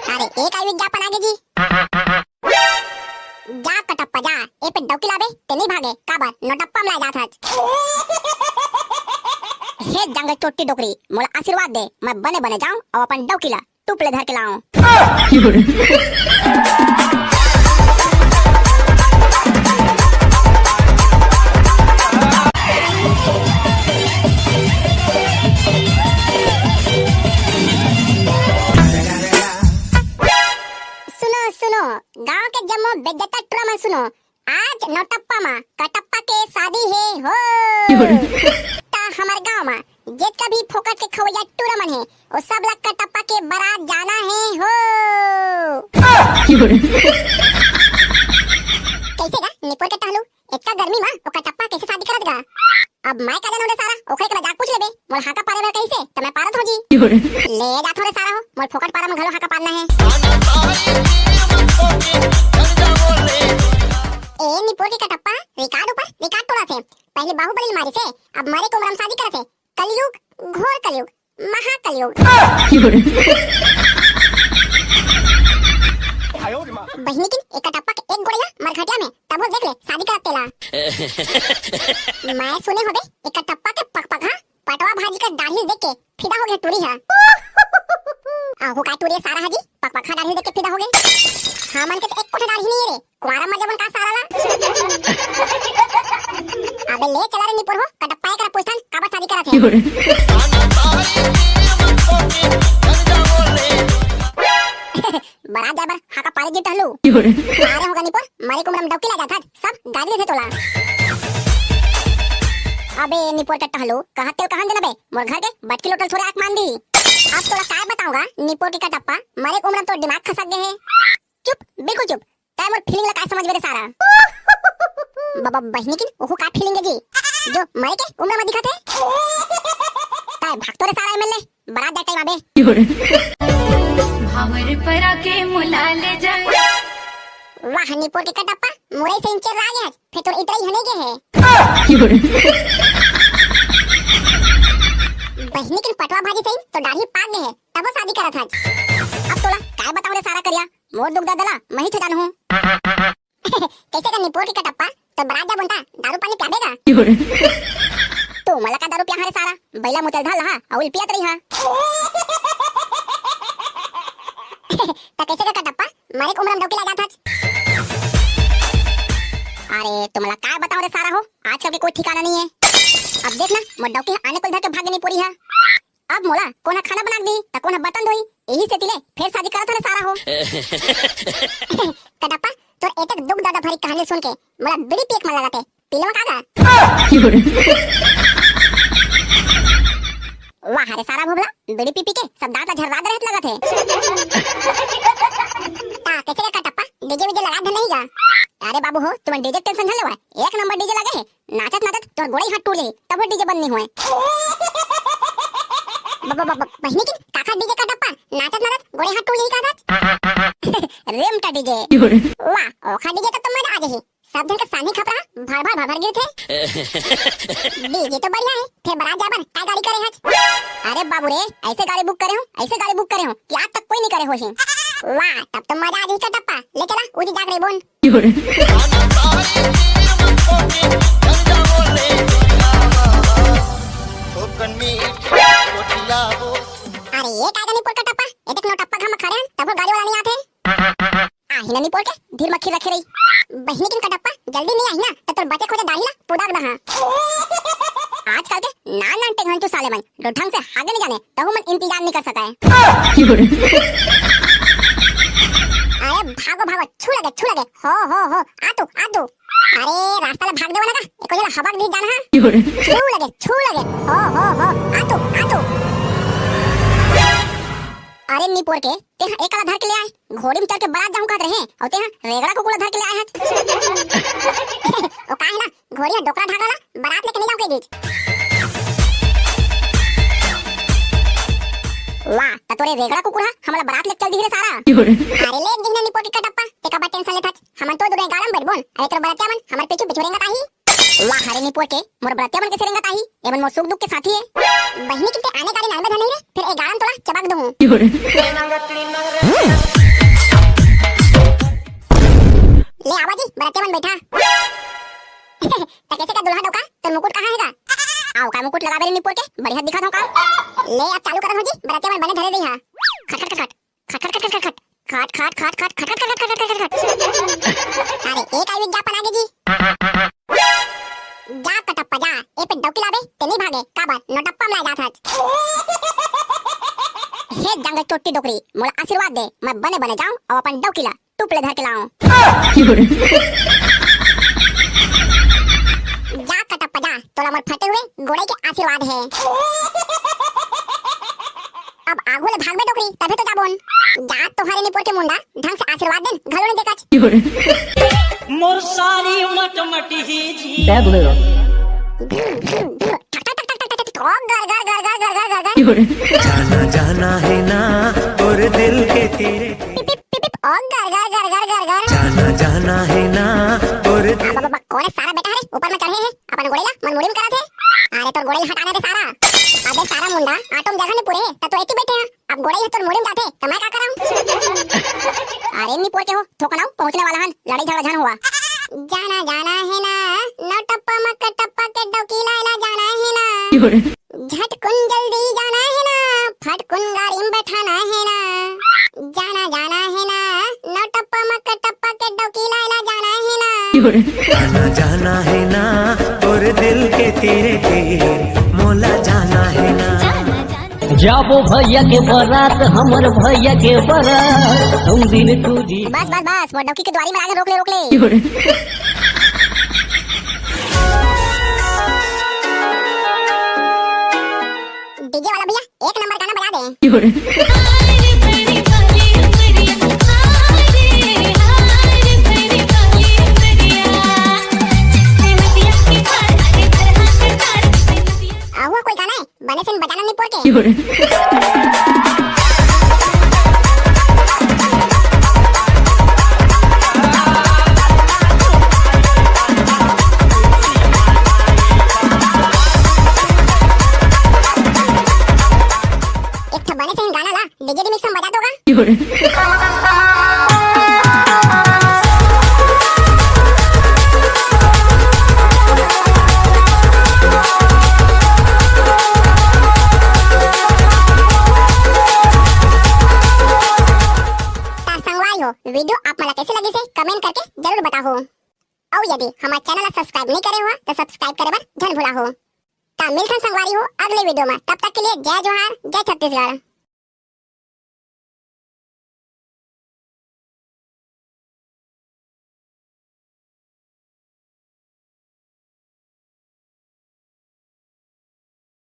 अरे एक आई विज्ञापन आगे जी। जा कटप्पा जा, ए पे डौकी लाबे ते नहीं भागे काबर नोटप्पा में जात हज। हे जंगल चोटी डोकरी मोला आशीर्वाद दे, मैं बने बने जाऊं और अपन डौकी ला टुपले धर के लाऊं। सुनो गांव के जम्मो बेज्जता ट्रमा सुनो, आज नोटप्पा मा कटप्पा के शादी है हो। ता हमारे गांव में जितना भी फोकट के खवैया टूरमन है वो सब लोग कटप्पा के बारात जाना है हो। कैसे गा निपोर के टहलू इतना गर्मी में वो कटप्पा कैसे शादी करत गा। अब मैं का जानू रे सारा ओखरे के मजाक पूछ लेबे मोल हाका पारे में कैसे त मैं पारत हो जी। ले जा थोड़े सारा हो मोल फोकट पारा में घलो हाका पारना है। ए निपोर के कटप्पा रिकॉर्ड ऊपर रिकॉर्ड तोड़ा थे, पहले बाहुबली मारी थे, अब मारे को मरम शादी करते। कलयुग घोर कलयुग महाकलयुग। बहिनी की एक कटप्पा के एक गोड़िया मरघटिया में तब वो देख ले शादी करते ला। मैं सुने होबे एक कटप्पा के पकपका पटवा भाजी का दाढ़ी देख के फिदा हो गया टूरी है। आहो का टूरी सारा हाजी पकपका दाढ़ी देख के फिदा हो गए। हां मन के तो एक कोठा दाढ़ी नहीं रे कुआरा मजबन का सारा ला। अबे ले चला रे निपुर हो कटप्पा एकरा पूछन काबा शादी करत है। बरात जाबर हाका पारे जी टहलू मारे होगा निपुर मारे को मरम डौकी ला जाता सब गाड़ी से तोला। अबे निपुर के टहलू कहते कहां जनबे मोर घर के बटकी लोटल थोड़े आंख मान दी। अब तोला काय बताऊंगा निपुर की कटप्पा मारे को मरम तो दिमाग खसक गए है। चुप बिल्कुल चुप तय मोर फीलिंग ला काय समझ मेरे सारा। बाबा बहिनी की ओहो का फीलिंग है जी जो मारे के उम्र में दिखत है। काय भागतो रे सारा एमएलए बरात जा टाइम आबे भावर परा के मुला ले जाए। वाह निपुर के कटप्पा मोरे से इंचे रागे है फिर तो इतरा ही हने के है। बहिनी की पटवा भाजी सही तो दाढ़ी पाग गए है तब वो शादी करत है। अब तोला काय बताऊं रे सारा करिया मोर दुख दला मैं ही तो जानू हूं। कैसे का निपुर के कटप्पा तो बरात जा बनता दारू पानी पियाबेगा तू मला का दारू पिया रे सारा बैला मुतल धल हा औल पियत रही हा। ता कैसे का कटप्पा मारे को उम्र डौकी ला जात। अरे तुमला काय बताऊं रे सारा हो आजकल के कोई ठिकाना नहीं है। अब देखना मोर डौकी आने को इधर के भागने पूरी है। अब मोला कोना खाना बना दी ता कोना बर्तन धोई यही से तिले फिर शादी करत रे सारा हो। कटप्पा तो एक एक दुख दर्द भरी कहानी सुन के मोला बिड़ी पीक मन लगाते पीलवा कागा। वाह रे सारा भोबला बिड़ी पी के सब दांत झरवाद रहत लगत है। ता कैसे का कटप्पा डीजे विजे लगा दे नहीं गा। अरे बाबू हो तुम डीजे टेंशन न लेवा एक नंबर डीजे लगे है नाचत नाचत तो गोड़े हाथ टूट ले तब वो डीजे बंद नहीं हुए। बहिनी की काका डीजे कटप्पा नाचत नाचत गोड़े हाथ टूट ले का रेम टा डीजे। वाह ओखा डीजे तो मजा आ जाए सब दिन के सानी खपरा भर भर भर गिर थे। डीजे तो बढ़िया है फिर बरात जाबर काय गाड़ी करे हज। अरे बाबू रे ऐसे गाड़ी बुक करे हूं ऐसे गाड़ी बुक करे हूं कि आज तक कोई नहीं करे होशी। वाह तब तो मजा आ गई कटप्पा ले चला उदी जाग रे बोन। अरे ये काय नहीं पोर कटप्पा एक नोटप्पा घम खड़े हैं तब वो गाड़ी वाला नहीं आते। आही नहीं पोर के धीर मक्खी रखे रही बहिनी की कटप्पा जल्दी नहीं आई ना तो तोर बचे खोजे दाढ़ी ला पुदाग दहा। आजकल के नान नान टेंगन तू साले मन दो ढंग से आगे नहीं जाने तो मन इंतजार नहीं कर सकता है। अरे भागो भागो छू लगे हो आ तू अरे रास्ता ला भाग दे वाला का एको जला हवा दी जाना है। छू लगे हो आ तू अरे निपोर के ते एक आला धर के ले आए घोड़ी में चढ़ के बारात जाऊं कहत रहे और ते रेगड़ा को धर के ले आए हैं। ओ काहे ना घोड़िया डोकरा ढागला बारात लेके नहीं जाओ के बीच। वाह त तोरे रेगड़ा कुकुरा हमला बारात लेके चल दी रे सारा। अरे ले दिखना निपोर के कटप्पा ते का बा टेंशन लेत हमन तो दुरे गालम बैठ बोल अरे तोर बरातिया मन हमर पीछू बिछोरेंगा ताही। वाह हरे निपोर के मोर बरातिया मन के सेरेंगा ताही एवन मोर सुख दुख के साथी है। बहिनी किते आने गाड़ी नाल में नहीं रे फिर ए गालम तोला चबाक दूं। बढ़िया दिखत हो का ले अब चालू करत हो जी बरातिया मन बने धरे रही हां खट खट खट खट खट खट खट खट खट खट खट खट खट खट खट खट खट अरे एक आई विज्ञापन आगे जी जा कटप्पा जा ए पे डौकी लावे ते नहीं भागे काबर नोटप्पा में ला जात हज हे जंगल टोटी डोकरी मोला आशीर्वाद दे मैं बने बने जाऊं और अपन डौकी ला टुपले धर के लाऊं जा कटप्पा जा तोला मोर फटे हुए गोड़े के आशीर्वाद है अब आगू ले भाग बे डोकरी तबे तो जाबोन जा तोहरे निपोर के मुंडा ढंग से आशीर्वाद देन घलो ने देखच मोर सारी मटमटी ही जी क्या बोले रो जाना जाना है ना और दिल के तेरे जाना जाना है ना और कौन है सारा बेटा रे ऊपर में चढ़े हैं अपन गोड़ेला मन मुड़ी में करा थे अरे तो गोड़ेल हटाने दे सारा अबे सारा मुंडा आटम जगह ने पूरे तो एक ही बैठे हैं अब गोड़े है तो मुड़ी में जाते तो मैं क्या कराऊं अरे नहीं पोर के हो ठोकनाऊ पहुंचने वाला हन लड़ाई झगड़ा झन हुआ जाना जाना है ना नौटप्पा मक्का टप्पा के डौकी लाला जाना है ना झटकुन जल्दी जाना है ना फटकुन गाड़ी में बैठाना है ना जाना जाना है ना नौटप्पा मक्का टप्पा के डौकी लाला जाना है ना जाना जाना है ना और दिल के तेरे तीर मोला जाना है ना जाबो भैया के बरात हमर भैया के बरात तुम दिन तू जी बस बस बस वो डौकी के द्वारी में आगे रोक ले डीजे वाला भैया एक नंबर गाना बजा दे हुआ कोई गाना है बने से बजाना नहीं पोर के एक तो बने से गाना ला डीजे मिक्स में बजा दोगा वीडियो आप मला कैसे लगी से कमेंट करके जरूर बताओ और यदि हमारे चैनल को सब्सक्राइब नहीं करे हुआ तो सब्सक्राइब करे बर झन भुला हो ता मिलथन संगवारी हो अगले वीडियो में तब तक के लिए जय जोहार जय छत्तीसगढ़।